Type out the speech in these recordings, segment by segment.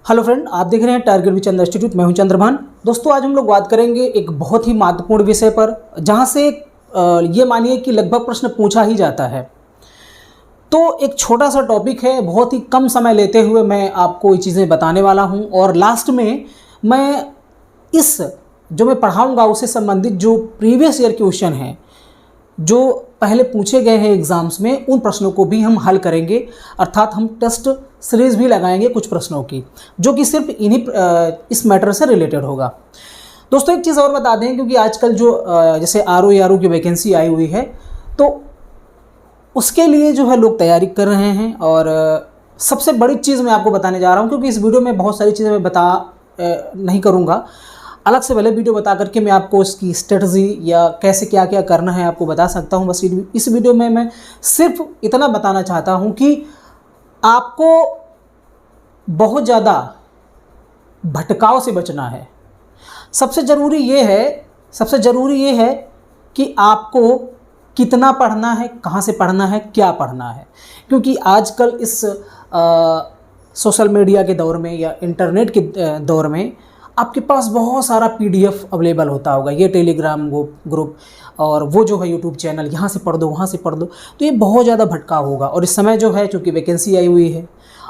Hello friend, आप देख रहे हैं टारगेट विद चंद्र इंस्टीट्यूट। मैं हूं चंद्रभान। दोस्तों, आज हम लोग बात करेंगे एक बहुत ही महत्वपूर्ण विषय पर, जहां से ये मानिए कि लगभग प्रश्न पूछा ही जाता है। तो एक छोटा सा टॉपिक है, बहुत ही कम समय लेते हुए मैं आपको ये चीज़ें बताने वाला हूं और लास्ट में मैं इस जो मैं पढ़ाऊंगा उससे संबंधित जो प्रीवियस ईयर क्वेश्चन हैं, जो पहले पूछे गए हैं एग्ज़ाम्स में, उन प्रश्नों को भी हम हल करेंगे। अर्थात हम टेस्ट सीरीज़ भी लगाएंगे कुछ प्रश्नों की, जो कि सिर्फ इस मैटर से रिलेटेड होगा। दोस्तों, एक चीज़ और बता दें, क्योंकि आजकल जो जैसे आरओ की वैकेंसी आई हुई है, तो उसके लिए जो है लोग तैयारी कर रहे हैं। और सबसे बड़ी चीज़ मैं आपको बताने जा रहा हूँ, क्योंकि इस वीडियो में बहुत सारी चीज़ें मैं नहीं करूँगा। अलग से पहले वीडियो बता करके मैं आपको इसकी स्ट्रेटजी या कैसे क्या क्या करना है आपको बता सकता हूँ। बस इस वीडियो में मैं सिर्फ इतना बताना चाहता हूँ कि आपको बहुत ज़्यादा भटकाव से बचना है। सबसे ज़रूरी ये है कि आपको कितना पढ़ना है, कहाँ से पढ़ना है, क्या पढ़ना है। क्योंकि आजकल इस सोशल मीडिया के दौर में या इंटरनेट के दौर में आपके पास बहुत सारा पीडीएफ अवेलेबल होता होगा। ये टेलीग्राम ग्रुप और वो जो है यूट्यूब चैनल, यहाँ से पढ़ दो, वहाँ से पढ़ दो, तो ये बहुत ज़्यादा भटकाव होगा। और इस समय जो है, चूँकि वैकेंसी आई हुई है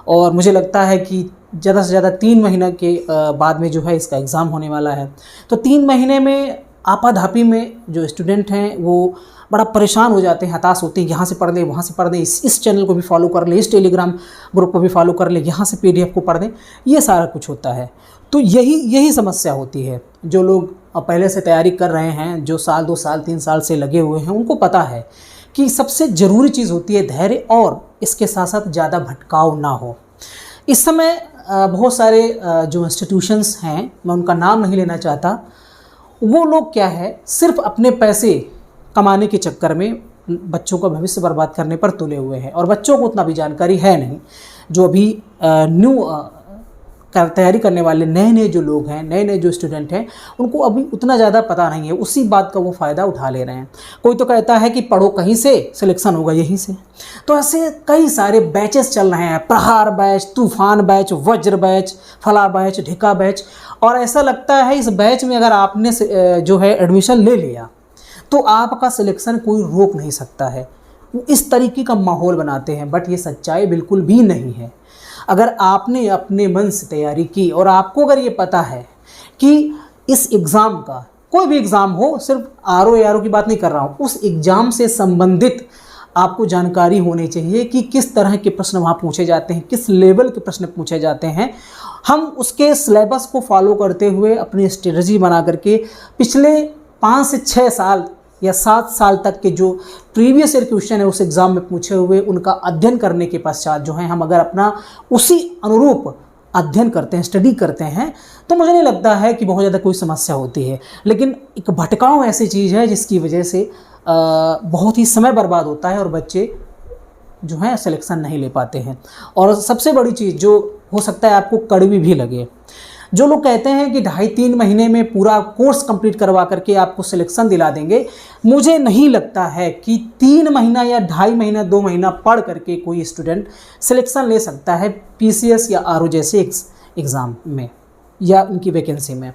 और मुझे लगता है कि ज़्यादा से ज़्यादा 3 महीने के बाद में जो है इसका एग्ज़ाम होने वाला है। तो 3 महीने में आपाधापी में जो स्टूडेंट हैं वो बड़ा परेशान हो जाते हैं, हताश होते हैं। यहाँ से पढ़ दें, वहाँ से पढ़ दें, इस चैनल को भी फॉलो कर लें, इस टेलीग्राम ग्रुप को भी फॉलो कर लें, यहाँ से पीडीएफ को पढ़ दें, ये सारा कुछ होता है। तो यही समस्या होती है। जो लोग पहले से तैयारी कर रहे हैं, जो साल 2 साल 3 साल से लगे हुए हैं, उनको पता है कि सबसे ज़रूरी चीज़ होती है धैर्य, और इसके साथ साथ ज़्यादा भटकाव ना हो। इस समय बहुत सारे जो इंस्टीट्यूशंस हैं, मैं उनका नाम नहीं लेना चाहता, वो लोग क्या है, सिर्फ अपने पैसे कमाने के चक्कर में बच्चों का भविष्य बर्बाद करने पर तुले हुए हैं। और बच्चों को उतना भी जानकारी है नहीं। जो अभी तैयारी करने वाले नए जो लोग हैं, नए जो स्टूडेंट हैं, उनको अभी उतना ज़्यादा पता नहीं है। उसी बात का वो फ़ायदा उठा ले रहे हैं। कोई तो कहता है कि पढ़ो कहीं से, सिलेक्शन होगा यहीं से। तो ऐसे कई सारे बैचेस चल रहे हैं, प्रहार बैच, तूफान बैच, वज्र बैच, फला बैच, ढिका बैच। और ऐसा लगता है इस बैच में अगर आपने जो है एडमिशन ले लिया तो आपका सिलेक्शन कोई रोक नहीं सकता है। वो इस तरीके का माहौल बनाते हैं, बट ये सच्चाई बिल्कुल भी नहीं है। अगर आपने अपने मन से तैयारी की और आपको अगर ये पता है कि इस एग्ज़ाम का, कोई भी एग्ज़ाम हो, सिर्फ आरओ की बात नहीं कर रहा हूँ, उस एग्ज़ाम से संबंधित आपको जानकारी होनी चाहिए कि किस तरह के प्रश्न वहाँ पूछे जाते हैं, किस लेवल के प्रश्न पूछे जाते हैं। हम उसके सिलेबस को फॉलो करते हुए अपनी स्ट्रेटजी बना करके पिछले 5 से 6 साल या 7 साल तक के जो प्रीवियस ईयर क्वेश्चन है उस एग्ज़ाम में पूछे हुए, उनका अध्ययन करने के पश्चात जो है हम अगर अपना उसी अनुरूप अध्ययन करते हैं, स्टडी करते हैं, तो मुझे नहीं लगता है कि बहुत ज़्यादा कोई समस्या होती है। लेकिन एक भटकाव ऐसी चीज़ है जिसकी वजह से बहुत ही समय बर्बाद होता है और बच्चे जो हैं सिलेक्शन नहीं ले पाते हैं। और सबसे बड़ी चीज़ जो हो सकता है आपको कड़वी भी लगे, जो लोग कहते हैं कि 2.5-3 महीने में पूरा कोर्स कंप्लीट करवा करके आपको सिलेक्शन दिला देंगे, मुझे नहीं लगता है कि 3 महीना या 2.5 महीना 2 महीना पढ़ करके कोई स्टूडेंट सिलेक्शन ले सकता है पीसीएस या आरओ जैसे एग्ज़ाम में या उनकी वैकेंसी में।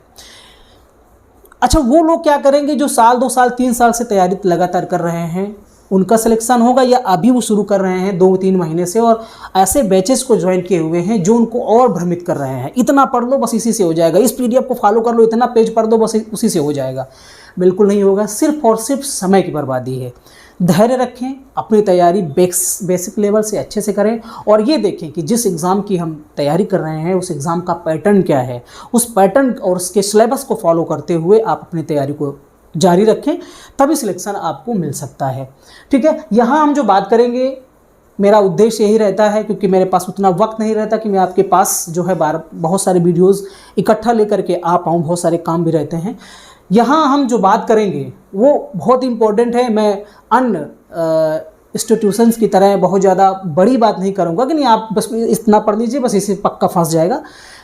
अच्छा, वो लोग क्या करेंगे जो साल 2 साल 3 साल से तैयारी लगातार कर रहे हैं, उनका सिलेक्शन होगा, या अभी वो शुरू कर रहे हैं 2-3 महीने से और ऐसे बैचेस को ज्वाइन किए हुए हैं जो उनको और भ्रमित कर रहे हैं। इतना पढ़ लो बस इसी से हो जाएगा, इस पीडीएफ को फॉलो कर लो, इतना पेज पढ़ दो बस उसी से हो जाएगा। बिल्कुल नहीं होगा। सिर्फ और सिर्फ समय की बर्बादी है। धैर्य रखें, अपनी तैयारी बेसिक लेवल से अच्छे से करें और ये देखें कि जिस एग्ज़ाम की हम तैयारी कर रहे हैं उस एग्ज़ाम का पैटर्न क्या है। उस पैटर्न और उसके सिलेबस को फॉलो करते हुए आप अपनी तैयारी को जारी रखें, तभी सिलेक्शन आपको मिल सकता है। ठीक है, यहाँ हम जो बात करेंगे, मेरा उद्देश्य यही रहता है, क्योंकि मेरे पास उतना वक्त नहीं रहता कि मैं आपके पास जो है बहुत सारे वीडियोस इकट्ठा लेकर के आ पाऊँ, बहुत सारे काम भी रहते हैं। यहाँ हम जो बात करेंगे वो बहुत इम्पोर्टेंट है। मैं अन्य इंस्टीट्यूशंस की तरह बहुत ज़्यादा बड़ी बात नहीं करूँगा कि नहीं आप बस इतना पढ़ लीजिए, बस इसी पक्का फंस जाएगा।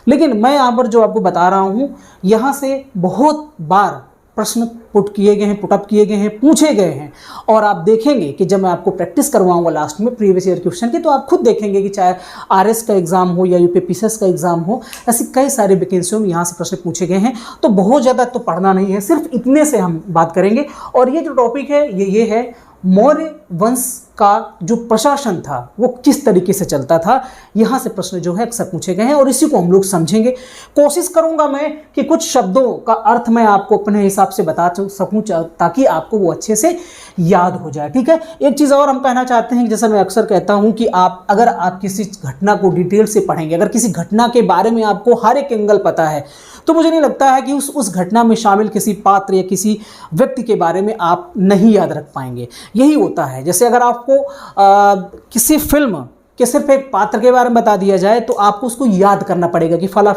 लेकिन मैं यहाँ पर जो आपको बता रहा हूँ, यहाँ से बहुत बार प्रश्न पुट किए गए हैं, पुटअप किए गए हैं, पूछे गए हैं। और आप देखेंगे कि जब मैं आपको प्रैक्टिस करवाऊंगा लास्ट में प्रीवियस ईयर क्वेश्चन की, तो आप खुद देखेंगे कि चाहे आरएस का एग्जाम हो या यूपीपीसीएस का एग्जाम हो, ऐसी कई सारे वैकेंसियों में यहाँ से प्रश्न पूछे गए हैं। तो बहुत ज़्यादा तो पढ़ना नहीं है, सिर्फ इतने से हम बात करेंगे। और ये जो टॉपिक है ये है मौर्य वंश का जो प्रशासन था वो किस तरीके से चलता था। यहाँ से प्रश्न जो है अक्सर पूछे गए हैं और इसी को हम लोग समझेंगे। कोशिश करूंगा मैं कि कुछ शब्दों का अर्थ मैं आपको अपने हिसाब से बता सकूं ताकि आपको वो अच्छे से याद हो जाए, ठीक है। एक चीज़ और हम कहना चाहते हैं कि जैसा मैं अक्सर कहता हूं कि अगर आप किसी घटना को डिटेल से पढ़ेंगे, अगर किसी घटना के बारे में आपको हर एक एंगल पता है, तो मुझे नहीं लगता है कि उस घटना में शामिल किसी पात्र या किसी व्यक्ति के बारे में आप नहीं याद रख पाएंगे। यही होता है, जैसे अगर आपको किसी फिल्म के सिर्फ एक पात्र के बारे में बता दिया जाए तो आपको उसको याद करना पड़ेगा कि फला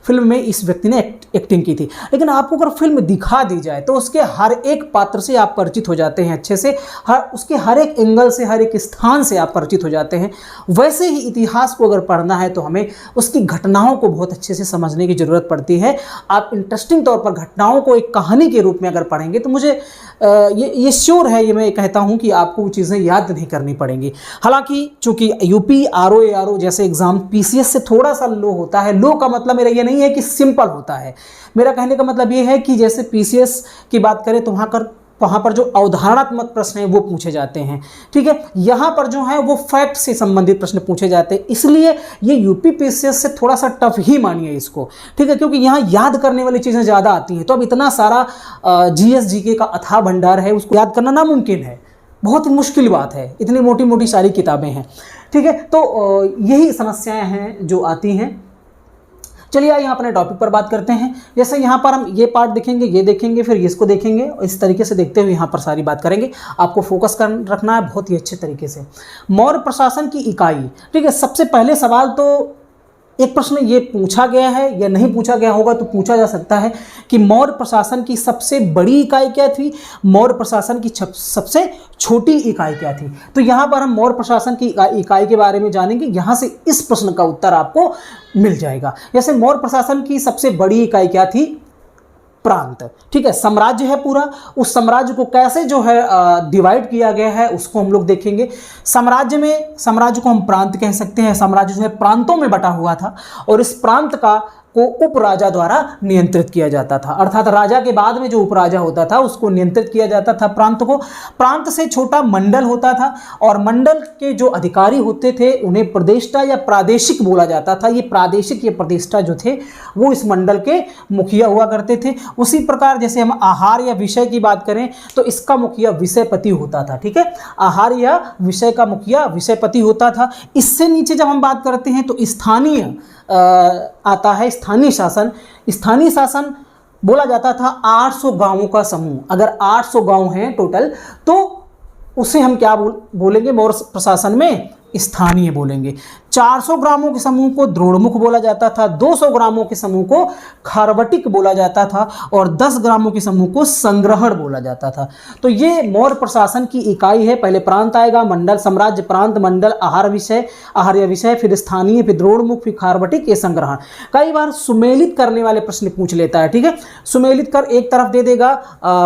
फिल्म में इस व्यक्ति ने एक्टिंग की थी। लेकिन आपको अगर फिल्म दिखा दी जाए तो उसके हर एक पात्र से आप परिचित हो जाते हैं अच्छे से, उसके हर एक एंगल से, हर एक स्थान से आप परिचित हो जाते हैं। वैसे ही इतिहास को अगर पढ़ना है तो हमें उसकी घटनाओं को बहुत अच्छे से समझने की ज़रूरत पड़ती है। आप इंटरेस्टिंग तौर पर घटनाओं को एक कहानी के रूप में अगर पढ़ेंगे तो मुझे ये श्योर है, ये मैं कहता हूँ कि आपको वो चीज़ें याद नहीं करनी पड़ेंगी। हालांकि चूँकि यूपी आरओ जैसे एग्ज़ाम पीसीएस से थोड़ा सा लो होता है। लो का मतलब मेरा ये नहीं है कि सिंपल होता है, मेरा कहने का मतलब ये है कि जैसे पीसीएस की बात करें तो वहाँ पर जो अवधारणात्मक प्रश्न हैं वो पूछे जाते हैं, ठीक है। यहाँ पर जो है वो फैक्ट से संबंधित प्रश्न पूछे जाते हैं, इसलिए ये यूपी पीसीएस से थोड़ा सा टफ ही मानिए इसको, ठीक है, क्योंकि यहाँ याद करने वाली चीज़ें ज़्यादा आती हैं। तो अब इतना सारा जीएस जीके का अथाह भंडार है, उसको याद करना नामुमकिन है, बहुत ही मुश्किल बात है, इतनी मोटी मोटी सारी किताबें हैं, ठीक है। तो यही समस्याएं हैं जो आती हैं। चलिए आइए यहाँ अपने टॉपिक पर बात करते हैं। जैसे यहाँ पर हम ये पार्ट देखेंगे, ये देखेंगे, फिर इसको देखेंगे, और इस तरीके से देखते हुए यहाँ पर सारी बात करेंगे। आपको फोकस रखना है बहुत ही अच्छे तरीके से। मौर्य प्रशासन की इकाई, ठीक है। सबसे पहले सवाल तो एक प्रश्न ये पूछा गया है या नहीं पूछा गया होगा तो पूछा जा सकता है कि मौर्य प्रशासन की सबसे बड़ी इकाई क्या थी, मौर्य प्रशासन की सबसे छोटी इकाई क्या थी। तो यहाँ पर हम मौर्य प्रशासन की इकाई के बारे में जानेंगे, यहाँ से इस प्रश्न का उत्तर आपको मिल जाएगा। जैसे मौर्य प्रशासन की सबसे बड़ी इकाई क्या थी, प्रांत, ठीक है। साम्राज्य है पूरा, उस साम्राज्य को कैसे जो है डिवाइड किया गया है उसको हम लोग देखेंगे। साम्राज्य को हम प्रांत कह सकते हैं। साम्राज्य जो है प्रांतों में बटा हुआ था और इस प्रांत को उपराजा द्वारा नियंत्रित किया जाता था, अर्थात राजा के बाद में जो उपराजा होता था उसको नियंत्रित किया जाता था प्रांत को। प्रांत से छोटा मंडल होता था और मंडल के जो अधिकारी होते थे उन्हें प्रदेष्टा या प्रादेशिक बोला जाता था। ये प्रादेशिक या प्रदेष्टा जो थे वो इस मंडल के मुखिया हुआ करते थे। उसी प्रकार जैसे हम आहार या विषय की बात करें तो इसका मुखिया विषयपति होता था, ठीक है। आहार या विषय का मुखिया विषयपति होता था। इससे नीचे जब हम बात करते हैं तो स्थानीय आता है स्थानीय शासन। स्थानीय शासन बोला जाता था 800 गांवों का समूह। अगर 800 गांव हैं टोटल तो उसे हम क्या बोलेंगे मौर्य प्रशासन में, स्थानीय बोलेंगे। 400 ग्रामों के समूह को द्रोणमुख बोला जाता था, 200 ग्रामों के समूह को खारवटिक बोला जाता था और 10 ग्रामों के समूह को संग्रहण बोला जाता था। तो ये मौर्य प्रशासन की इकाई है। पहले प्रांत आएगा, मंडल, साम्राज्य, प्रांत, मंडल, आहार या विषय, फिर स्थानीय, फिर द्रोणमुख, फिर खारवटिक, ये संग्रहण। कई बार सुमेलित करने वाले प्रश्न पूछ लेता है, ठीक है। सुमेलित कर एक तरफ दे देगा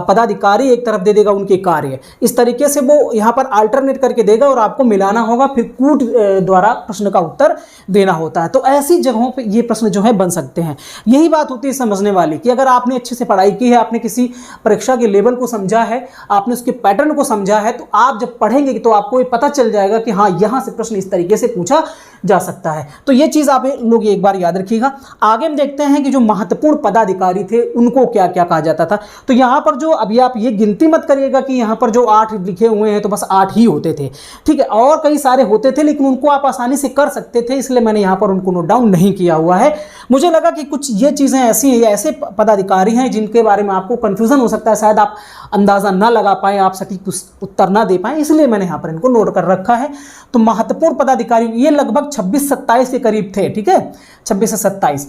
पदाधिकारी, एक तरफ दे देगा उनके कार्य। इस तरीके से वो यहाँ पर अल्टरनेट करके देगा और आपको मिलाना होगा, फिर कूट द्वारा प्रश्न का उत्तर देना होता है। तो ऐसी जगहों पे ये प्रश्न जो है बन सकते हैं। यही बात होती है समझने वाली कि अगर आपने अच्छे से पढ़ाई की है, आपने किसी परीक्षा के लेवल को समझा है, आपने उसके पैटर्न को समझा है, तो आप जब पढ़ेंगे तो आपको ये पता चल जाएगा कि हाँ यहाँ से प्रश्न इस तरीके से पूछा जा सकता है। तो ये चीज़ आप लोग एक बार याद रखिएगा। आगे हम देखते हैं कि जो महत्वपूर्ण पदाधिकारी थे उनको क्या क्या कहा जाता था। तो यहाँ पर जो अभी आप ये गिनती मत करिएगा कि यहाँ पर जो 8 लिखे हुए हैं तो बस 8 ही होते थे, ठीक है। और कई सारे होते थे लेकिन उनको आप आसानी से कर सकते थे, इसलिए मैंने यहाँ पर उनको नोट डाउन नहीं किया हुआ है। मुझे लगा कि कुछ ये चीज़ें ऐसी हैं, ऐसे पदाधिकारी हैं जिनके बारे में आपको कन्फ्यूज़न हो सकता है, शायद आप अंदाज़ा ना लगा पाएँ, आप सटीक उत्तर ना दे पाएँ, इसलिए मैंने यहाँ पर इनको नोट कर रखा है। तो महत्वपूर्ण पदाधिकारी ये लगभग 26-27 के करीब थे, ठीक है, 26 से 27।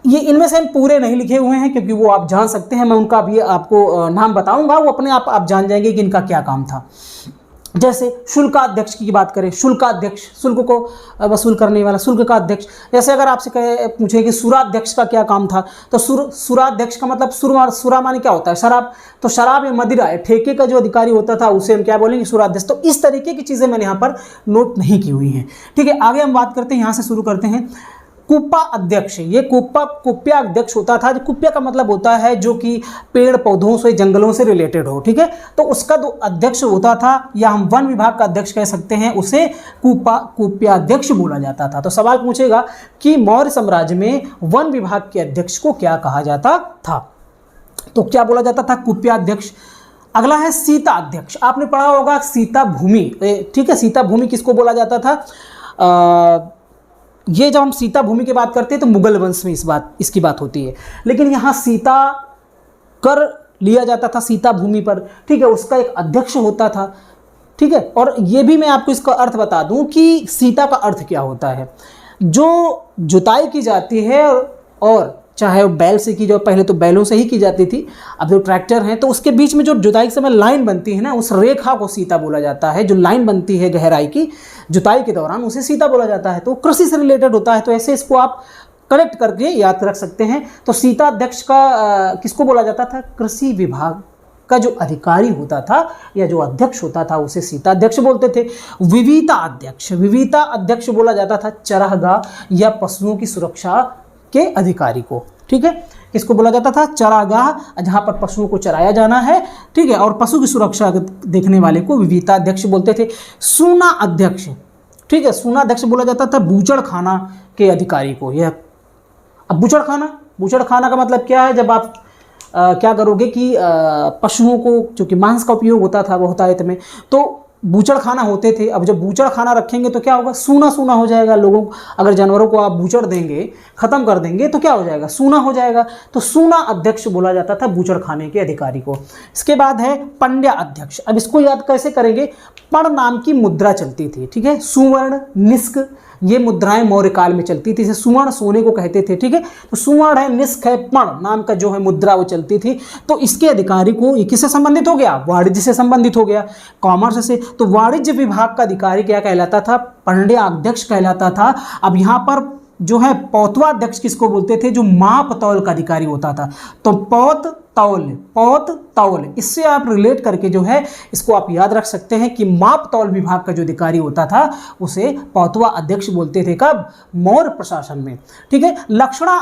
ये इनमें से हम पूरे नहीं लिखे हुए हैं क्योंकि वो आप जान सकते हैं, मैं उनका भी आपको नाम बताऊंगा, वो अपने आप जान जाएंगे कि इनका क्या काम था। जैसे शुल्काध्यक्ष की बात करें, शुल्काध्यक्ष शुल्क को वसूल करने वाला, शुल्क का अध्यक्ष। जैसे अगर आपसे पूछे कि सुराध्यक्ष का क्या काम था, तो सुराध्यक्ष का मतलब सुरा माने क्या होता है, शराब। तो शराब या मदिरा ठेके का जो अधिकारी होता था उसे हम क्या बोलेंगे, सुराध्यक्ष। तो इस तरीके की चीज़ें मैंने यहाँ पर नोट नहीं की हुई हैं। ठीक है, आगे हम बात करते हैं, यहाँ से शुरू करते हैं। कुप्पा अध्यक्ष, ये कुप्या अध्यक्ष होता था। कुप्या का मतलब होता है जो कि पेड़ पौधों से, जंगलों से रिलेटेड हो। ठीक है, तो उसका जो अध्यक्ष होता था, या हम वन विभाग का अध्यक्ष कह सकते हैं, उसे कुप्याध्यक्ष बोला जाता था। तो सवाल पूछेगा कि मौर्य साम्राज्य में वन विभाग के अध्यक्ष को क्या कहा जाता था, तो क्या बोला जाता था, कुप्याध्यक्ष। अगला है सीता अध्यक्ष। आपने पढ़ा होगा सीता भूमि। ठीक है, सीता भूमि किसको बोला जाता था, ये जब हम सीता भूमि की बात करते हैं तो मुगल वंश में इसकी बात होती है, लेकिन यहाँ सीता कर लिया जाता था सीता भूमि पर। ठीक है, उसका एक अध्यक्ष होता था। ठीक है, और ये भी मैं आपको इसका अर्थ बता दूं कि सीता का अर्थ क्या होता है। जो जुताई की जाती है, और चाहे वो बैल से की जाए, पहले तो बैलों से ही की जाती थी, अब जो ट्रैक्टर हैं, तो उसके बीच में जो जुताई के समय लाइन बनती है ना, उस रेखा को सीता बोला जाता है। जो लाइन बनती है गहराई की जुताई के दौरान, उसे सीता बोला जाता है। तो कृषि से रिलेटेड होता है, तो ऐसे इसको आप कनेक्ट करके याद रख सकते हैं। तो सीता अध्यक्ष का किसको बोला जाता था, कृषि विभाग का जो अधिकारी होता था या जो अध्यक्ष होता था उसे सीता अध्यक्ष बोलते थे। विविता अध्यक्ष बोला जाता था चरागाह या पशुओं की सुरक्षा के अधिकारी को। ठीक है, किसको बोला जाता था, चरागाह, जहां पर पशुओं को चराया जाना है। ठीक है, और पशु की सुरक्षा देखने वाले को विविता अध्यक्ष बोलते थे। सूना अध्यक्ष, ठीक है, सूना अध्यक्ष बोला जाता था बूचड़ खाना के अधिकारी को। यह अब बूचड़ खाना का मतलब क्या है, जब आप क्या करोगे कि पशुओं को, चूँकि मांस का उपयोग होता था बहुतायत में, तो बूचड़ खाना होते थे। अब जब बूचड़ खाना रखेंगे तो क्या होगा, सूना सूना हो जाएगा। लोगों को, अगर जानवरों को आप बूचड़ देंगे, खत्म कर देंगे, तो क्या हो जाएगा, सूना हो जाएगा। तो सूना अध्यक्ष बोला जाता था बूचड़ खाने के अधिकारी को। इसके बाद है पंड्या अध्यक्ष। अब इसको याद कैसे करेंगे, पण नाम की मुद्रा चलती थी। ठीक है, सुवर्ण, निष्क, ये मुद्राएं मौर्य काल में चलती थी। जैसे सुवर्ण सोने को कहते थे। ठीक है, तो सुवर्ण है, निष्क है, पण नाम का जो है मुद्रा वो चलती थी। तो इसके अधिकारी को, ये किससे संबंधित हो गया, वाणिज्य से संबंधित हो गया, कॉमर्स से। तो वाणिज्य विभाग का अधिकारी क्या कहलाता था, पंड्या अध्यक्ष कहलाता था। अब यहाँ पर जो है पौतवा अध्यक्ष किसको बोलते थे, जो माप तौल का अधिकारी होता था। तो पौत तौल, इससे आप रिलेट करके जो है इसको आप याद रख सकते हैं कि माप तौल विभाग का जो अधिकारी होता था उसे पौतवा अध्यक्ष बोलते थे। कब, मौर्य प्रशासन में। ठीक है, लक्षणा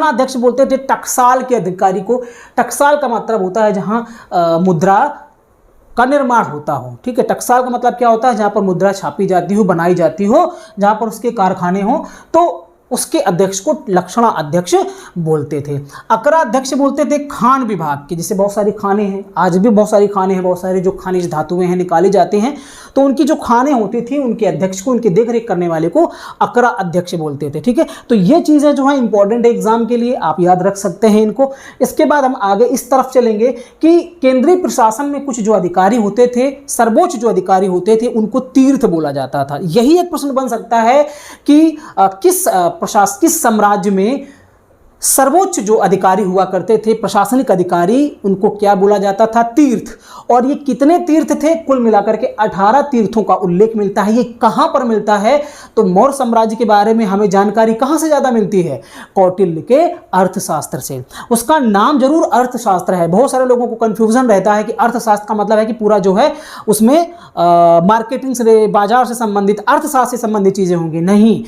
अध्यक्ष बोलते थे टकसाल के अधिकारी को। टकसाल का मतलब होता है जहां मुद्रा का निर्माण होता हो। ठीक है, टकसाल का मतलब क्या होता है, जहां पर मुद्रा छापी जाती हो, बनाई जाती हो, जहां पर उसके कारखाने हो, तो उसके अध्यक्ष को लक्षणा अध्यक्ष बोलते थे। अकरा अध्यक्ष बोलते थे खान विभाग के। जैसे बहुत सारी खाने हैं, आज भी बहुत सारी खाने हैं, बहुत सारे जो खनिज धातुएं हैं निकाली जाती हैं, तो उनकी जो खाने होती थी उनके अध्यक्ष को, उनकी देखरेख करने वाले को अकरा अध्यक्ष बोलते थे। ठीक है, तो ये चीज़ें जो है इंपॉर्टेंट है एग्जाम के लिए, आप याद रख सकते हैं इनको। इसके बाद हम आगे इस तरफ चलेंगे कि केंद्रीय प्रशासन में कुछ जो अधिकारी होते थे, सर्वोच्च जो अधिकारी होते थे, उनको तीर्थ बोला जाता था। यही एक प्रश्न बन सकता है कि किस साम्राज्य में सर्वोच्च जो अधिकारी हुआ करते थे, प्रशासनिक अधिकारी, उनको क्या बोला जाता था, तीर्थ। और ये कितने तीर्थ थे, कुल मिलाकर के 18 तीर्थों का उल्लेख मिलता है। ये कहाँ पर मिलता है, तो मौर्य साम्राज्य के बारे में हमें जानकारी कहाँ से ज़्यादा मिलती है, कौटिल्य के अर्थशास्त्र से। उसका नाम जरूर अर्थशास्त्र है, बहुत सारे लोगों को कन्फ्यूजन रहता है कि अर्थशास्त्र का मतलब है कि पूरा जो है उसमें मार्केटिंग से, बाजार से संबंधित, अर्थशास्त्र से संबंधित चीज़ें होंगी। नहीं,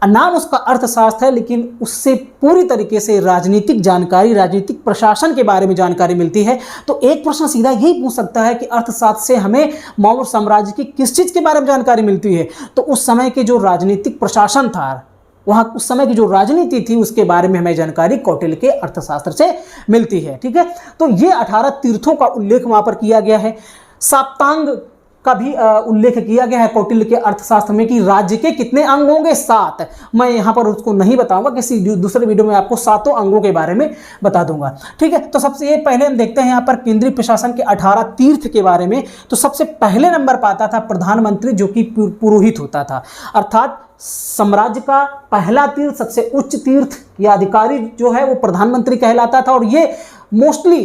नाम उसका अर्थशास्त्र है, लेकिन उससे पूरी तरीके से राजनीतिक जानकारी, राजनीतिक प्रशासन के बारे में जानकारी मिलती है। तो एक प्रश्न सीधा यही पूछ सकता है कि अर्थशास्त्र से हमें मौर्य साम्राज्य की किस चीज़ के बारे में जानकारी मिलती है, तो उस समय के जो राजनीतिक प्रशासन था, वहाँ उस समय की जो राजनीति थी, उसके बारे में हमें जानकारी कौटिल्य के अर्थशास्त्र से मिलती है। ठीक है, तो ये 18 तीर्थों का उल्लेख वहाँ पर किया गया है। सप्तांग का भी उल्लेख किया गया है कौटिल्य के अर्थशास्त्र में कि राज्य के कितने अंग होंगे, 7। मैं यहाँ पर उसको नहीं बताऊंगा, किसी दूसरे वीडियो में आपको 7 अंगों के बारे में बता दूंगा। ठीक है, तो सबसे ये पहले हम देखते हैं यहाँ पर केंद्रीय प्रशासन के 18 तीर्थ के बारे में। तो सबसे पहले नंबर पाता था प्रधानमंत्री, जो कि पुरोहित होता था, अर्थात साम्राज्य का पहला तीर्थ, सबसे उच्च तीर्थ या अधिकारी जो है वो प्रधानमंत्री कहलाता था। और ये मोस्टली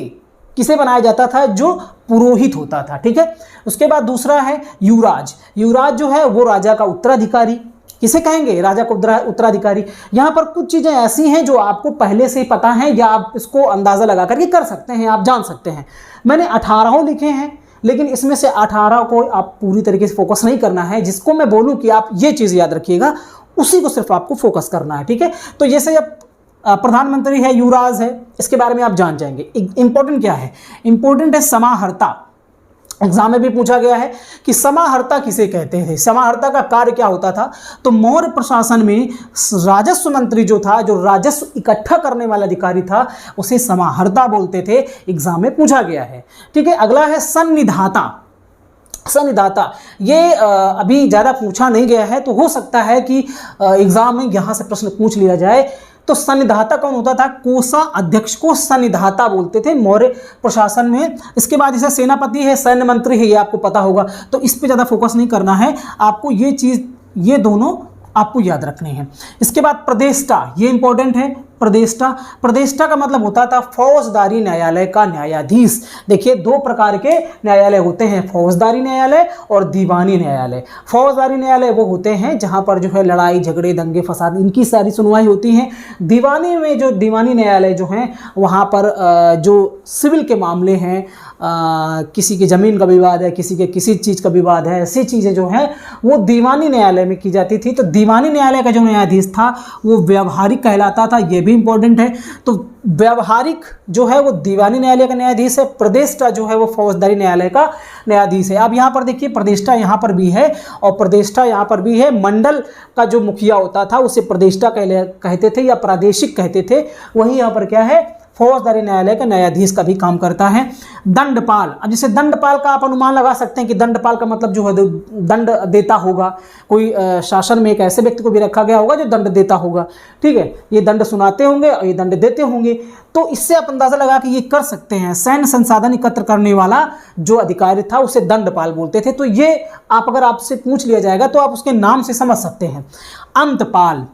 किसे बनाया जाता था, जो पुरोहित होता था, ठीक है। उसके बाद दूसरा है युवराज। युवराज जो है वो राजा का उत्तराधिकारी, किसे कहेंगे, राजा को उत्तराधिकारी। यहाँ पर कुछ चीज़ें ऐसी हैं जो आपको पहले से ही पता है या आप इसको अंदाज़ा लगा करके कर सकते हैं, आप जान सकते हैं। मैंने 18 लिखे हैं, लेकिन इसमें से 18 को आप पूरी तरीके से फोकस नहीं करना है। जिसको मैं बोलूँ कि आप ये चीज़ याद रखिएगा, उसी को सिर्फ आपको फोकस करना है, ठीक है। तो जैसे अब प्रधानमंत्री है, युवराज है, इसके बारे में आप जान जाएंगे। इंपॉर्टेंट क्या है, इंपॉर्टेंट है समाहर्ता। एग्जाम में भी पूछा गया है कि समाहर्ता किसे कहते थे, समाहर्ता का कार्य क्या होता था। तो मौर्य प्रशासन में राजस्व मंत्री जो था, जो राजस्व इकट्ठा करने वाला अधिकारी था, उसे समाहर्ता बोलते थे। एग्जाम में पूछा गया है, ठीक है। अगला है संनिधाता। संनिधाता ये अभी ज़्यादा पूछा नहीं गया है, तो हो सकता है कि एग्जाम में यहाँ से प्रश्न पूछ लिया जाए। तो संनिधाता कौन होता था, कोषाध्यक्ष को संनिधाता बोलते थे मौर्य प्रशासन में। इसके बाद जैसे सेनापति है, सैन्य मंत्री है, ये आपको पता होगा, तो इस पे ज़्यादा फोकस नहीं करना है आपको। ये चीज़, ये दोनों आपको याद रखने हैं। इसके बाद प्रदेष्टा, ये इंपॉर्टेंट है। प्रदेष्टा, प्रदेष्टा का मतलब होता था फौजदारी न्यायालय का न्यायाधीश। देखिए, दो प्रकार के न्यायालय होते हैं, फौजदारी न्यायालय और दीवानी न्यायालय। फौजदारी न्यायालय वो होते हैं जहां पर जो है लड़ाई झगड़े दंगे फसाद इनकी सारी सुनवाई होती है। दीवानी में जो दीवानी न्यायालय जो हैं वहां पर जो सिविल के मामले हैं, किसी की ज़मीन का विवाद है, किसी के किसी चीज़ का विवाद है, ऐसी चीज़ें जो हैं वो दीवानी न्यायालय में की जाती थी। तो दीवानी न्यायालय का जो न्यायाधीश था वो व्यावहारिक कहलाता था, ये भी इंपॉर्टेंट है। तो व्यावहारिक जो है वो दीवानी न्यायालय का न्यायाधीश है, प्रदेष्टा जो है वो फौजदारी न्यायालय का न्यायाधीश है। अब यहाँ पर देखिए, प्रदेष्टा यहाँ पर भी है और प्रदेष्टा यहाँ पर भी है। मंडल का जो मुखिया होता था उसे प्रदेष्टा कहते थे या प्रादेशिक कहते थे। वहीं यहाँ पर क्या है, फौजदारी न्यायालय का न्यायाधीश का भी काम करता है। दंडपाल, अब जैसे दंडपाल का आप अनुमान लगा सकते हैं कि दंडपाल का मतलब जो है दंड देता होगा। कोई शासन में एक ऐसे व्यक्ति को भी रखा गया होगा जो दंड देता होगा, ठीक है। ये दंड सुनाते होंगे और ये दंड देते होंगे। तो इससे आप अंदाजा लगा कि ये कर सकते हैं। सैन्य संसाधन एकत्र करने वाला जो अधिकारी था उसे दंडपाल बोलते थे। तो ये आप अगर आपसे पूछ लिया जाएगा तो आप उसके नाम से समझ सकते हैं। अंतपाल,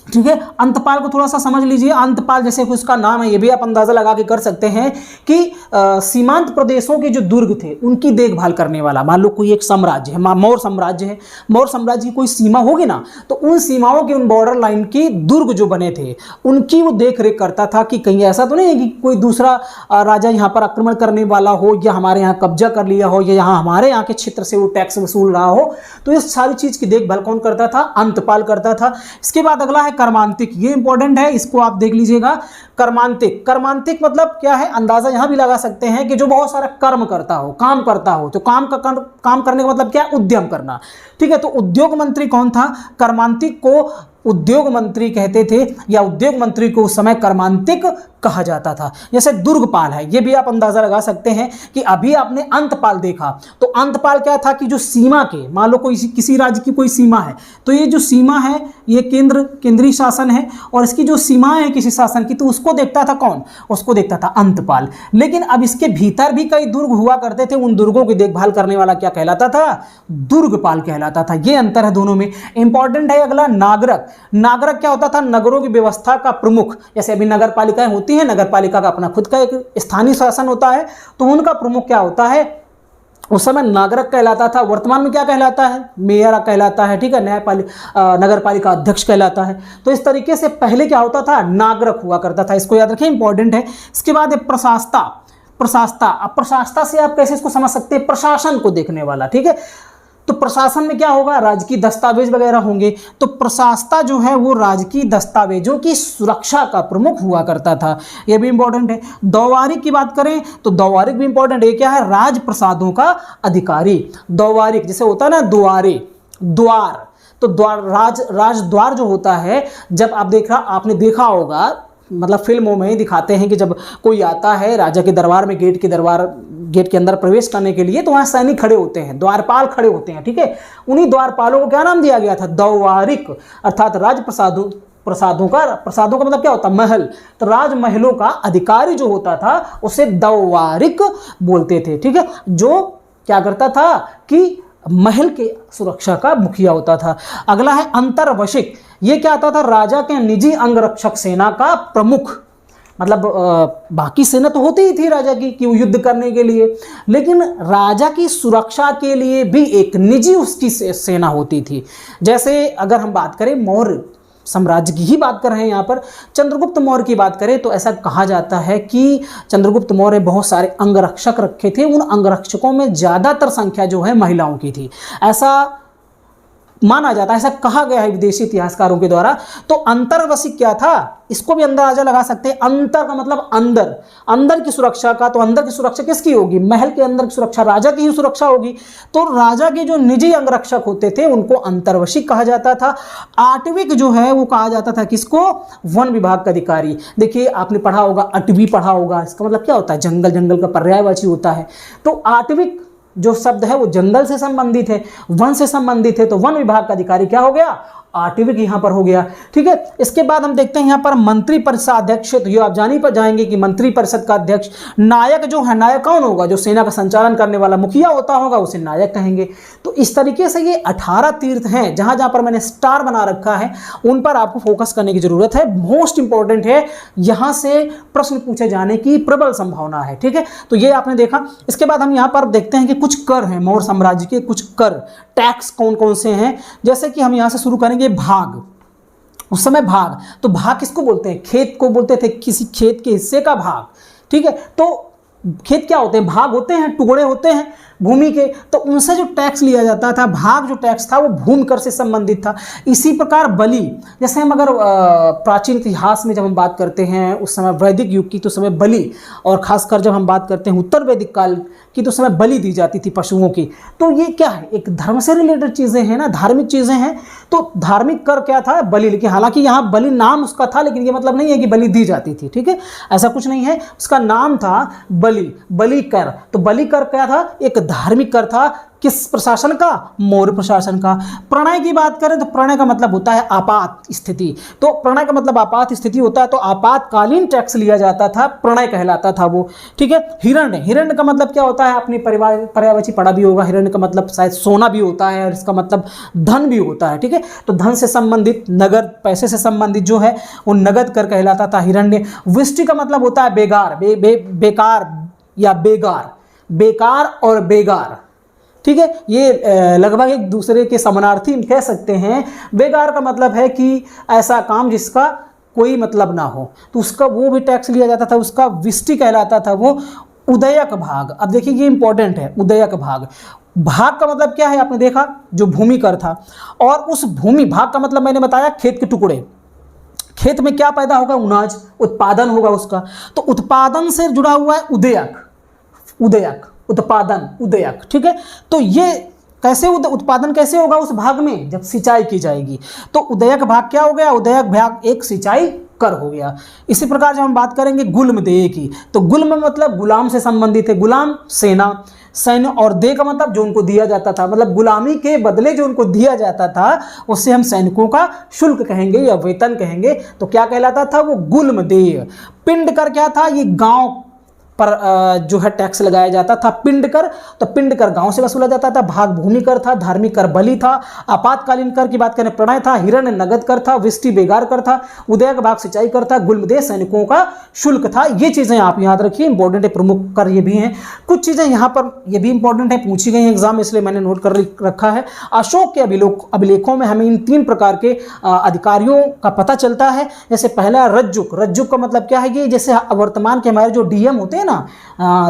ठीक है। अंतपाल को थोड़ा सा समझ लीजिए। अंतपाल जैसे कि उसका नाम है, ये भी आप अंदाजा लगा के कर सकते हैं कि सीमांत प्रदेशों के जो दुर्ग थे उनकी देखभाल करने वाला। मान लो कोई एक साम्राज्य है, मौर्य साम्राज्य है, मौर्य साम्राज्य की कोई सीमा होगी ना, तो उन सीमाओं की, उन बॉर्डर लाइन की दुर्ग जो बने थे उनकी वो देख रेख करता था कि कहीं ऐसा तो नहीं है कि कोई दूसरा राजा यहाँ पर आक्रमण करने वाला हो या हमारे यहाँ कब्जा कर लिया हो या यहाँ हमारे यहाँ के क्षेत्र से वो टैक्स वसूल रहा हो। तो इस सारी चीज़ की देखभाल कौन करता था, अंतपाल करता था। इसके बाद अगला है कर्मांतिक, ये इंपॉर्टेंट है, इसको आप देख लीजिएगा। कर्मांतिक, कर्मांतिक मतलब क्या है, अंदाजा यहां भी लगा सकते हैं कि जो बहुत सारा कर्म करता हो, काम करता हो। तो काम करने का मतलब क्या है, उद्यम करना, ठीक है। तो उद्योग मंत्री कौन था, कर्मांतिक को उद्योग मंत्री कहते थे या उद्योग मंत्री को उस समय कर्मांतिक कहा जाता था। जैसे दुर्गपाल है, ये भी आप अंदाजा लगा सकते हैं कि अभी आपने अंतपाल देखा, तो अंतपाल क्या था कि जो सीमा के, मान लो कोई किसी राज्य की कोई सीमा है, तो ये जो सीमा है ये केंद्रीय शासन है और इसकी जो सीमाएं है किसी शासन की, तो उसको देखता था कौन, उसको देखता था अंतपाल। लेकिन अब इसके भीतर भी कई दुर्ग हुआ करते थे, उन दुर्गों की देखभाल करने वाला क्या कहलाता था, दुर्गपाल कहलाता था। ये अंतर है दोनों में। इंपॉर्टेंट है अगला नागरक। नागरक क्या होता था, नगरों की व्यवस्था का प्रमुख। जैसे अभी नगर पालिकाएं होती हैं, नगर पालिका का अपना खुद का एक स्थानीय शासन होता है, तो उनका प्रमुख क्या होता है, उस समय नागरक कहलाता था। वर्तमान में क्या कहलाता है, मेयर कहलाता है, ठीक है, नगर पालिका अध्यक्ष कहलाता है। तो इस तरीके से पहले क्या होता था, नागरक हुआ करता था, इसको याद रखें, इंपॉर्टेंट है। इसके बाद है प्रशासता। प्रशासता, अब प्रशासता से आप कैसे इसको समझ सकते हैं, प्रशासन को देखने वाला, ठीक है। तो प्रशासन में क्या होगा, राजकीय दस्तावेज वगैरह होंगे। तो प्रशासता जो है वो राजकीय दस्तावेजों की सुरक्षा का प्रमुख हुआ करता था, ये भी इंपॉर्टेंट है। दौवारिक की बात करें तो दौवारिक भी इंपॉर्टेंट है। क्या है, राजप्रसादों का अधिकारी। दौवारिक जैसे होता है ना द्वारे, द्वार, तो द्वार, राजद्वार जो होता है, जब आपने देखा होगा, मतलब फिल्मों में ही दिखाते हैं कि जब कोई आता है राजा के दरबार में, गेट के अंदर प्रवेश करने के लिए, तो वहाँ सैनिक खड़े होते हैं, द्वारपाल खड़े होते हैं, ठीक है। उन्हीं द्वारपालों को क्या नाम दिया गया था, दौवारिक, अर्थात राजप्रसादों का मतलब क्या होता है, महल। तो राजमहलों का अधिकारी जो होता था उसे दौवारिक बोलते थे, ठीक है। जो क्या करता था कि महल के सुरक्षा का मुखिया होता था। अगला है अंतर्वशिक। ये क्या आता था, राजा के निजी अंगरक्षक सेना का प्रमुख। मतलब बाकी सेना तो होती ही थी राजा की कि वो युद्ध करने के लिए, लेकिन राजा की सुरक्षा के लिए भी एक निजी उसकी सेना होती थी। जैसे अगर हम बात करें मौर्य साम्राज्य की ही बात कर रहे हैं, यहाँ पर चंद्रगुप्त मौर्य की बात करें तो ऐसा कहा जाता है कि चंद्रगुप्त मौर्य बहुत सारे अंगरक्षक रखे थे, उन अंगरक्षकों में ज़्यादातर संख्या जो है महिलाओं की थी, ऐसा माना जाता है, ऐसा कहा गया है विदेशी इतिहासकारों के द्वारा। तो अंतर्वशी क्या था, इसको भी अंदाजा लगा सकते हैं। अंतर का मतलब अंदर, अंदर की सुरक्षा का, तो अंदर की सुरक्षा किसकी होगी, महल के अंदर की सुरक्षा राजा की ही सुरक्षा होगी। तो राजा के जो निजी अंगरक्षक होते थे उनको अंतर्वशी कहा जाता था। आटविक जो है वो कहा जाता था किसको, वन विभाग का अधिकारी। देखिए आपने पढ़ा होगा, अटवी पढ़ा होगा, इसका मतलब क्या होता है, जंगल, जंगल का पर्यायवाची होता है। तो आटविक जो शब्द है वो जंगल से संबंधित है, वन से संबंधित है, तो वन विभाग का अधिकारी क्या हो गया, आटविक यहाँ पर हो गया। ठीक है, इसके बाद हम देखते हैं यहाँ पर मंत्री परिषद अध्यक्ष, तो ये आप जान ही पर जाएंगे कि मंत्री परिषद का अध्यक्ष। नायक जो है, नायक कौन होगा, जो सेना का संचालन करने वाला मुखिया होता होगा उसे नायक कहेंगे। तो इस तरीके से ये 18 तीर्थ हैं, जहाँ जहाँ पर मैंने स्टार बना रखा है उन पर आपको फोकस करने की जरूरत है, मोस्ट इंपॉर्टेंट है, यहाँ से प्रश्न पूछे जाने की प्रबल संभावना है। ठीक है, तो ये आपने देखा। इसके बाद हम यहाँ पर देखते हैं कि कुछ कर हैं मौर्य साम्राज्य के, कुछ कर, टैक्स कौन कौन से हैं। जैसे कि हम यहाँ से शुरू करेंगे भाग। उस समय भाग, तो भाग किसको बोलते हैं, खेत को बोलते थे, किसी खेत के हिस्से का भाग। ठीक है, तो खेत क्या होते हैं, भाग होते हैं, टुकड़े होते हैं भूमि के, तो उनसे जो टैक्स लिया जाता था, भाग जो टैक्स था वो भूमि कर से संबंधित था। इसी प्रकार बलि, जैसे हम अगर प्राचीन इतिहास में जब हम बात करते हैं उस समय वैदिक युग की, तो समय बलि, और खासकर जब हम बात करते हैं उत्तर वैदिक काल की, तो समय बलि दी जाती थी पशुओं की। तो ये क्या है, एक धर्म से रिलेटेड चीज़ें हैं ना, धार्मिक चीज़ें हैं। तो धार्मिक कर क्या था, बलि। लेकिन हालांकि यहाँ बलि नाम उसका था, लेकिन ये मतलब नहीं है कि बलि दी जाती थी। ठीक है, ऐसा कुछ नहीं है, उसका नाम था बलि, बलि कर। तो बलि कर क्या था, एक धार्मिक कर था, किस प्रशासन का, मौर्य प्रशासन का। प्रणय की बात करें तो प्रणय का मतलब होता है आपात स्थिति, तो प्रणय का मतलब आपात स्थिति होता है, तो आपातकालीन टैक्स लिया जाता था, प्रणय कहलाता था वो। ठीक है, हिरण्य, हिरण्य का मतलब क्या होता है, अपने परिवार पर्यायवाची पढ़ा भी होगा, हिरण्य का मतलब शायद सोना भी होता है, और इसका मतलब धन भी होता है। ठीक है, तो धन से संबंधित, नगद पैसे से संबंधित जो है वो नगद कर कहलाता था हिरण्य। विष्टि का मतलब होता है बेगार, बेकार या बेगार, बेकार और बेगार। ठीक है, ये लगभग एक दूसरे के समानार्थी कह सकते हैं। बेगार का मतलब है कि ऐसा काम जिसका कोई मतलब ना हो, तो उसका वो भी टैक्स लिया जाता था, उसका विष्टि कहलाता था वो। उदयक भाग, अब देखिए ये इंपॉर्टेंट है, उदयक भाग। भाग का मतलब क्या है, आपने देखा जो भूमि कर था, और उस भूमि, भाग का मतलब मैंने बताया खेत के टुकड़े, खेत में क्या पैदा होगा, अनाज, उत्पादन होगा उसका, तो उत्पादन से जुड़ा हुआ है उदयक, उदयक उत्पादन, उदयक। ठीक है, तो ये कैसे उत्पादन कैसे होगा उस भाग में, जब सिंचाई की जाएगी, तो उदयक भाग क्या हो गया, उदयक भाग एक सिंचाई कर हो गया। इसी प्रकार जब हम बात करेंगे गुल्मदेय की, तो गुल्म मतलब गुलाम से संबंधित है, गुलाम सेना, सैन्य, और दे का मतलब जो उनको दिया जाता था, मतलब गुलामी के बदले जो उनको दिया जाता था उससे हम सैनिकों का शुल्क कहेंगे या वेतन कहेंगे, तो क्या कहलाता था वो गुल्मदेय। पिंड कर क्या था, ये गांव पर जो है टैक्स लगाया जाता था, पिंड कर, तो पिंड कर गांव से वसूला जाता था। भाग भूमि कर था, धार्मिक कर बलि था, आपातकालीन कर की बात करें प्रणय था, हिरण्य नगद कर था, विष्टि बेगार कर था, उदयक भाग सिंचाई कर था, गुल्मदेय सैनिकों का शुल्क था। ये चीजें आप याद रखिए, इंपॉर्टेंट है, प्रमुख कर ये भी हैं। कुछ चीजें यहाँ पर ये भी इंपॉर्टेंट है, पूछी गई एग्जाम, इसलिए मैंने नोट कर रखा है। अशोक के अभिलेखों में हमें इन 3 प्रकार के अधिकारियों का पता चलता है। जैसे पहला रज्जुक, रज्जुक का मतलब क्या है कि जैसे वर्तमान के हमारे जो डीएम होते हैं ना,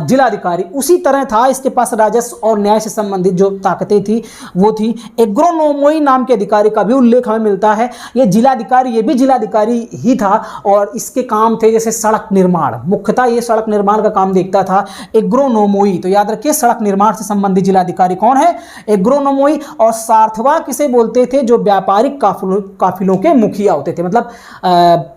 जिलाधिकारी, उसी तरह था, इसके पास राजस्व और न्याय से संबंधित जो ताकतें थी वो थी। एग्रोनोमोई नाम के अधिकारी का भी उल्लेख हमें मिलता है, ये जिलाधिकारी, ये भी जिलाधिकारी ही था, और इसके काम थे जैसे सड़क निर्माण, मुख्यतः ये सड़क निर्माण का काम देखता था। एग्रोनोमोई, तो याद रखिए सड़क निर्माण से संबंधित जिलाधिकारी कौन है, एग्रोनोमोई। और सार्थवा किसे बोलते थे, जो व्यापारिक काफिलों के मुखिया होते थे, मतलब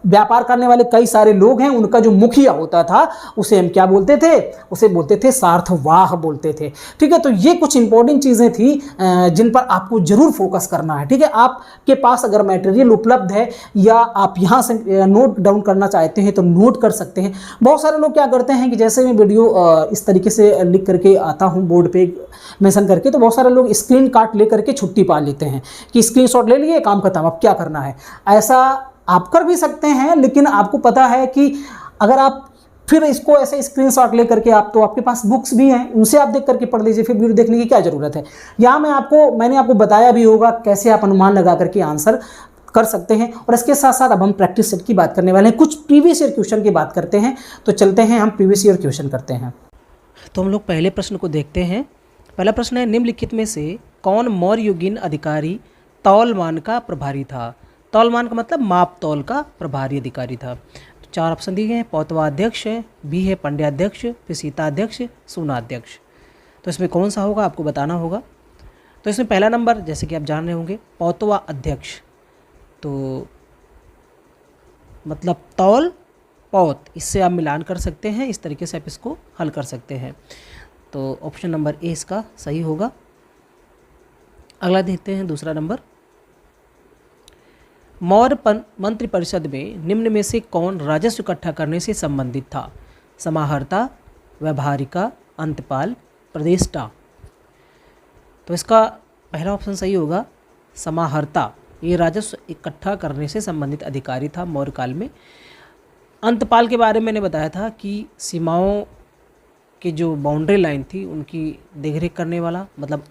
व्यापार करने वाले कई सारे लोग हैं, उनका जो मुखिया होता था उसे हम क्या बोलते थे, उसे बोलते थे सार्थवाह बोलते थे। ठीक है, तो ये कुछ इंपॉर्टेंट चीजें थी जिन पर आपको जरूर फोकस करना है। ठीक है, आपके पास अगर मटेरियल उपलब्ध है या आप यहाँ से नोट डाउन करना चाहते हैं तो नोट कर सकते हैं। बहुत सारे लोग क्या करते हैं कि जैसे मैं वीडियो इस तरीके से लिख करके आता हूँ बोर्ड पे मेंशन करके, तो बहुत सारे लोग स्क्रीन काट ले करके छुट्टी पा लेते हैं कि स्क्रीनशॉट ले लिए, काम खत्म, अब क्या करना है। ऐसा आप कर भी सकते हैं, लेकिन आपको पता है कि अगर आप फिर इसको ऐसे स्क्रीनशॉट ले करके आप, तो आपके पास बुक्स भी हैं, उनसे आप देख करके पढ़ लीजिए, फिर वीडियो देखने की क्या ज़रूरत है। यहाँ मैंने आपको बताया भी होगा कैसे आप अनुमान लगा करके आंसर कर सकते हैं। और इसके साथ साथ अब हम प्रैक्टिस सेट की बात करने वाले हैं, कुछ प्रीवियस ईयर क्वेश्चन की बात करते हैं। तो चलते हैं, हम प्रीवियस ईयर क्वेश्चन करते हैं। तो हम लोग पहले प्रश्न को देखते हैं। पहला प्रश्न है, निम्नलिखित में से कौन मौर्ययुगीन अधिकारी तौलमान का प्रभारी था? तौलमान का मतलब माप तौल का प्रभारी अधिकारी था। तो 4 ऑप्शन दिए गए हैं, पौतवाध्यक्ष है, बी है पंड्याध्यक्ष, फिर सीताध्यक्ष, सूनाध्यक्ष। तो इसमें कौन सा होगा आपको बताना होगा। तो इसमें पहला नंबर, जैसे कि आप जान रहे होंगे, पौतवा अध्यक्ष, तो मतलब तौल पौत, इससे आप मिलान कर सकते हैं, इस तरीके से आप इसको हल कर सकते हैं। तो ऑप्शन नंबर ए इसका सही होगा। अगला देखते हैं दूसरा नंबर, मौर्य मंत्रिपरिषद में निम्न में से कौन राजस्व इकट्ठा करने से संबंधित था? समाहर्ता, व्यवहारिका, अंतपाल, प्रदेष्टा। तो इसका पहला ऑप्शन सही होगा, समाहर्ता। ये राजस्व इकट्ठा करने से संबंधित अधिकारी था मौर्य काल में। अंतपाल के बारे में मैंने बताया था कि सीमाओं की जो बाउंड्री लाइन थी उनकी देखरेख करने वाला, मतलब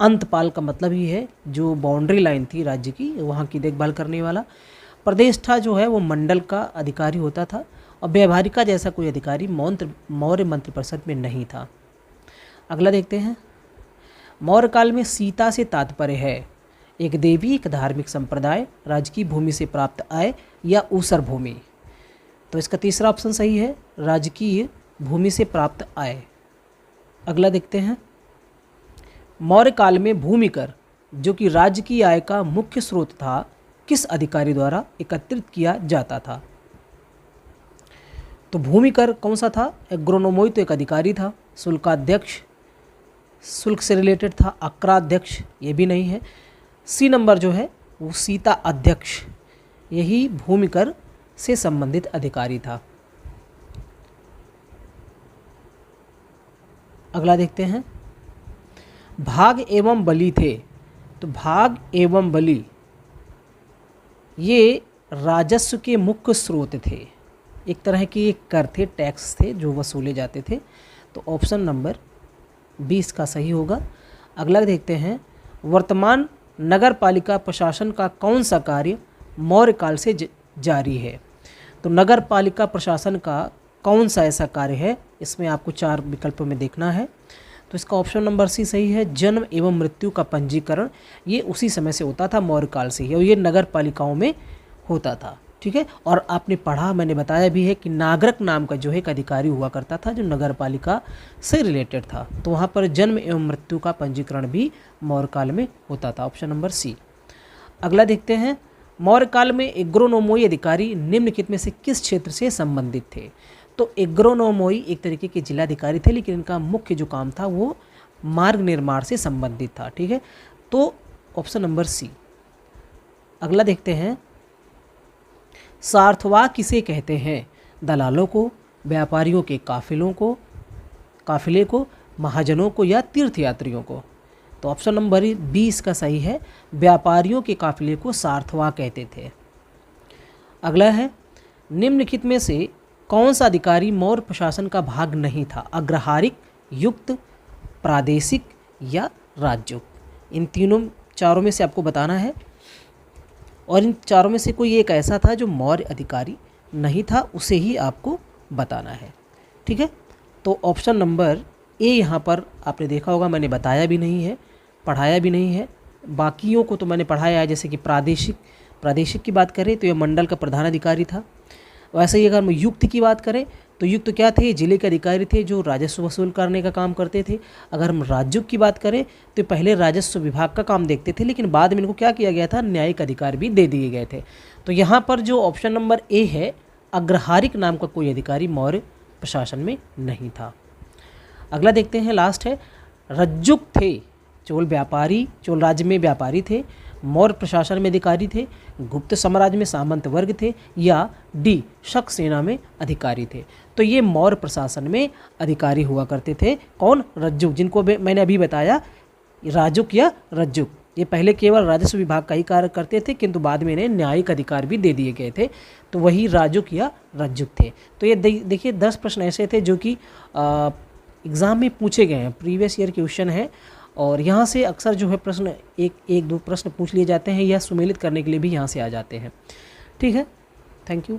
अंतपाल का मतलब ही है जो बाउंड्री लाइन थी राज्य की, वहाँ की देखभाल करने वाला। प्रदेष्ठा जो है वो मंडल का अधिकारी होता था, और व्यवहारिका जैसा कोई अधिकारी मौर्य मंत्रिपरिषद में नहीं था। अगला देखते हैं, मौर्य काल में सीता से तात्पर्य है एक देवी, एक धार्मिक संप्रदाय, राजकीय भूमि से प्राप्त आय या ऊसर भूमि। तो इसका तीसरा ऑप्शन सही है, राजकीय भूमि से प्राप्त आय। अगला देखते हैं, मौर्य काल में भूमि कर जो कि राज्य की आय का मुख्य स्रोत था, किस अधिकारी द्वारा एकत्रित किया जाता था? तो भूमि कर कौन सा था? एग्रोनोमोई तो एक अधिकारी था, शुल्काध्यक्ष शुल्क से रिलेटेड था, अक्राध्यक्ष ये भी नहीं है, सी नंबर जो है वो सीता अध्यक्ष, यही भूमि कर से संबंधित अधिकारी था। अगला देखते हैं, भाग एवं बलि थे। तो भाग एवं बलि ये राजस्व के मुख्य स्रोत थे, एक तरह के एक कर थे, टैक्स थे जो वसूले जाते थे। तो ऑप्शन नंबर 20 का सही होगा। अगला देखते हैं, वर्तमान नगर पालिका प्रशासन का कौन सा कार्य मौर्य काल से जारी है? तो नगर पालिका प्रशासन का कौन सा ऐसा कार्य है, इसमें आपको 4 विकल्पों में देखना है। तो इसका ऑप्शन नंबर सी सही है, जन्म एवं मृत्यु का पंजीकरण, ये उसी समय से होता था मौर्य काल से, ये नगर पालिकाओं में होता था। ठीक है, और आपने पढ़ा, मैंने बताया भी है कि नागरिक नाम का जो है एक अधिकारी हुआ करता था जो नगर पालिका से रिलेटेड था, तो वहाँ पर जन्म एवं मृत्यु का पंजीकरण भी मौर्य काल में होता था। Option number C. अगला देखते हैं, मौर्य काल में एग्रोनोमोई अधिकारी निम्नलिखित में से किस क्षेत्र से संबंधित थे? तो एग्रोनोमोई एक तरीके के जिलाधिकारी थे, लेकिन इनका मुख्य जो काम था वो मार्ग निर्माण से संबंधित था। ठीक है, तो ऑप्शन नंबर सी। अगला देखते हैं, सार्थवा किसे कहते हैं? दलालों को, व्यापारियों के काफिले को, महाजनों को या तीर्थयात्रियों को? तो ऑप्शन नंबर 20 का सही है, व्यापारियों के काफिले को सार्थवा कहते थे। अगला है, निम्नलिखित में से कौन सा अधिकारी मौर्य प्रशासन का भाग नहीं था? अग्रहारिक, युक्त, प्रादेशिक या राजयुक्त? इन चारों में से आपको बताना है, और इन चारों में से कोई एक ऐसा था जो मौर्य अधिकारी नहीं था, उसे ही आपको बताना है। ठीक है, तो ऑप्शन नंबर ए यहाँ पर आपने देखा होगा, मैंने बताया भी नहीं है, पढ़ाया भी नहीं है, बाकियों को तो मैंने पढ़ाया है। जैसे कि प्रादेशिक की बात करें तो यह मंडल का प्रधान अधिकारी था। वैसे ही अगर हम युक्त की बात करें तो युक्त क्या थे? जिले के अधिकारी थे जो राजस्व वसूल करने का काम करते थे। अगर हम राजयुक्त की बात करें तो पहले राजस्व विभाग का काम देखते थे, लेकिन बाद में इनको क्या किया गया था? न्यायिक अधिकार भी दे दिए गए थे। तो यहाँ पर जो ऑप्शन नंबर ए है, अग्रहारिक नाम का कोई अधिकारी मौर्य प्रशासन में नहीं था। अगला देखते हैं, लास्ट है, रज्जुक थे। चोल राज्य में व्यापारी थे, मौर्य प्रशासन में अधिकारी थे, गुप्त साम्राज्य में सामंत वर्ग थे, या डी शक सेना में अधिकारी थे? तो ये मौर्य प्रशासन में अधिकारी हुआ करते थे। कौन? रज्जुक, जिनको मैंने अभी बताया, राजुक या रज्जुक, ये पहले केवल राजस्व विभाग का ही कार्य करते थे, किंतु बाद में इन्हें न्यायिक अधिकार भी दे दिए गए थे। तो वही राजुक या रज्जुक थे। तो ये देखिए 10 प्रश्न ऐसे थे जो कि एग्ज़ाम में पूछे गए हैं, प्रीवियस ईयर क्वेश्चन है, और यहाँ से अक्सर जो है प्रश्न एक दो प्रश्न पूछ लिए जाते हैं या सुमेलित करने के लिए भी यहाँ से आ जाते हैं। ठीक है, थैंक यू।